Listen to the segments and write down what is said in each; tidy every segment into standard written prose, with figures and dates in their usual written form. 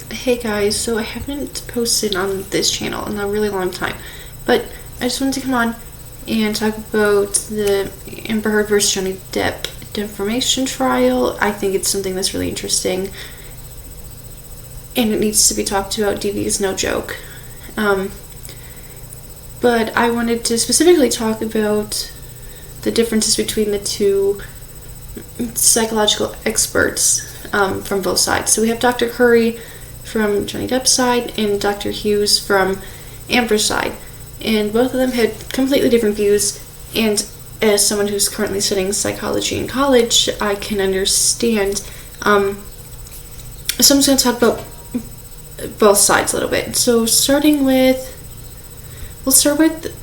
Hey guys, so I haven't posted on this channel in a really long time, but I just wanted to come on and talk about the Amber Heard versus Johnny Depp defamation trial. I think it's something that's really interesting, and it needs to be talked about. DV is no joke. But I wanted to specifically talk about the differences between the two psychological experts from both sides. So we have Dr. Curry from Johnny Depp's side and Dr. Hughes from Amber's side. And both of them had completely different views, and as someone who's currently studying psychology in college, I can understand. So I'm just going to talk about both sides a little bit. So we'll start with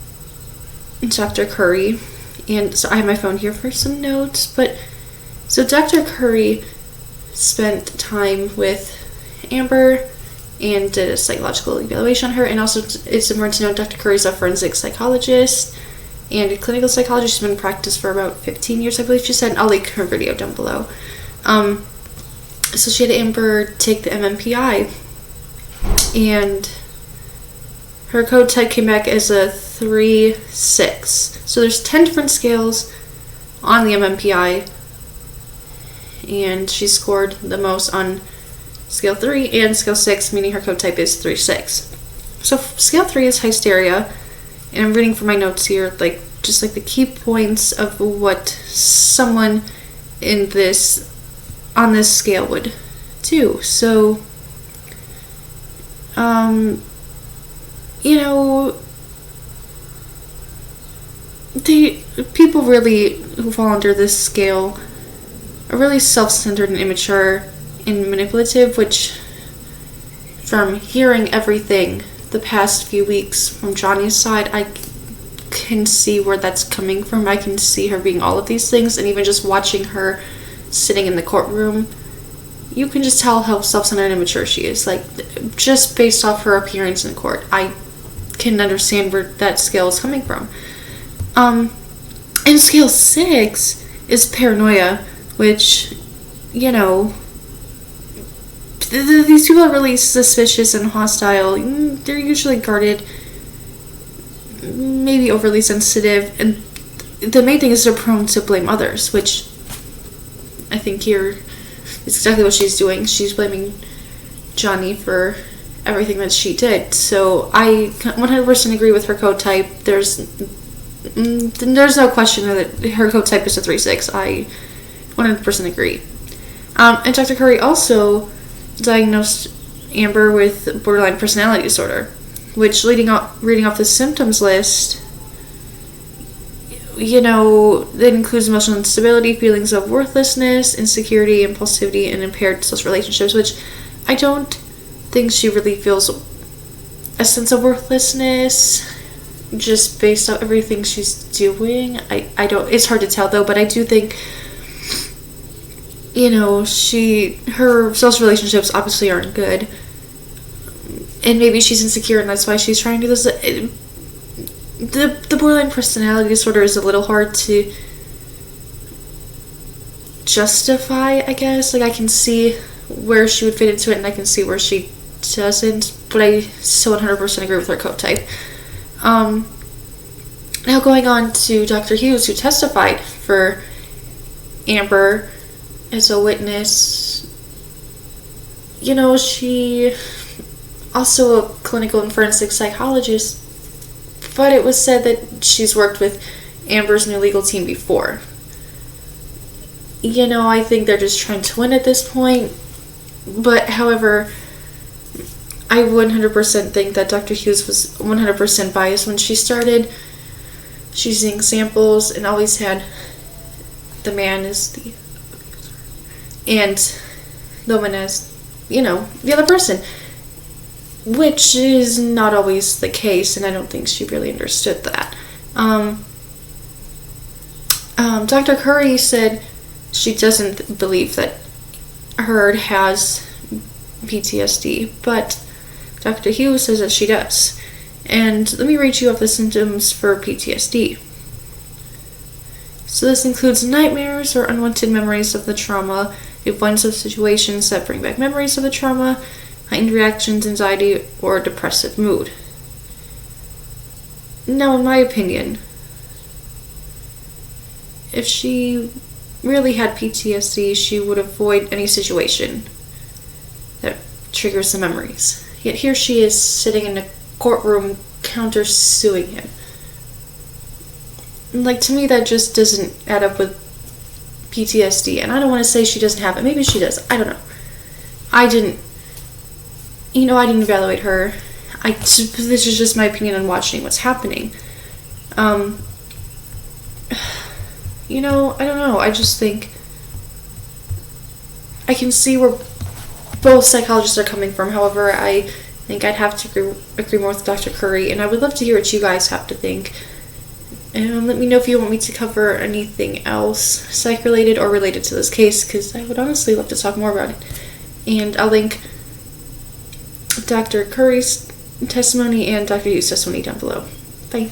Dr. Curry. And so I have my phone here for some notes, but so Dr. Curry spent time with Amber and did a psychological evaluation on her, and also it's important to know Dr. Curry's a forensic psychologist and a clinical psychologist. She's been in practice for about 15 years, I believe she said. I'll link her video down below. So she had Amber take the MMPI, and her code type came back as a 3-6. So there's 10 different scales on the MMPI, and she scored the most on scale 3 and scale 6, meaning her code type is 3-6. So scale 3 is hysteria, and I'm reading from my notes here, just the key points of what someone on this scale would do. So, the people really who fall under this scale are really self-centered and immature and manipulative, which, from hearing everything the past few weeks from Johnny's side, I can see where that's coming from. I can see her being all of these things, and even just watching her sitting in the courtroom, you can just tell how self-centered and immature she is. Just based off her appearance in court, I can understand where that scale is coming from. And scale 6 is paranoia, which, these people are really suspicious and hostile. They're usually guarded, maybe overly sensitive, and the main thing is they're prone to blame others, which I think here is exactly what she's doing. She's blaming Johnny for everything that she did. So I 100% agree with her code type. There's no question that her code type is a 3-6. I 100% agree. And Dr. Curry also diagnosed Amber with borderline personality disorder, which reading off the symptoms list, that includes emotional instability, feelings of worthlessness, insecurity, impulsivity, and impaired social relationships, which I don't think she really feels a sense of worthlessness just based on everything she's doing. I don't, it's hard to tell though, but I do think, her social relationships obviously aren't good, and maybe she's insecure and that's why she's trying to do this. The borderline personality disorder is a little hard to justify, I guess. I can see where she would fit into it, and I can see where she doesn't, but I still 100% agree with her code type. Now going on to Dr. Hughes, who testified for Amber as a witness. She also a clinical and forensic psychologist, but it was said that she's worked with Amber's new legal team before. I think they're just trying to win at this point. But, however, I 100% think that Dr. Hughes was 100% biased when she started. She's using samples and always had the man as the abuser and the woman as, the other person, which is not always the case, and I don't think she really understood that. Dr. Curry said she doesn't believe that Heard has PTSD, but Dr. Hughes says that she does. And let me read you off the symptoms for PTSD. So this includes nightmares or unwanted memories of the trauma, avoidance of situations that bring back memories of the trauma, heightened reactions, anxiety, or depressive mood. Now, in my opinion, if she really had PTSD, she would avoid any situation that triggers the memories. Yet here she is sitting in a courtroom countersuing him. Like, to me, that just doesn't add up with PTSD. And I don't want to say she doesn't have it. Maybe she does. I don't know. I didn't evaluate her. This is just my opinion on watching what's happening. I don't know. I just think I can see where both psychologists are coming from. However, I think I'd have to agree more with Dr. Curry, and I would love to hear what you guys have to think. And let me know if you want me to cover anything else psych-related or related to this case, because I would honestly love to talk more about it. And I'll link Dr. Curry's testimony and Dr. Yu's testimony down below. Bye.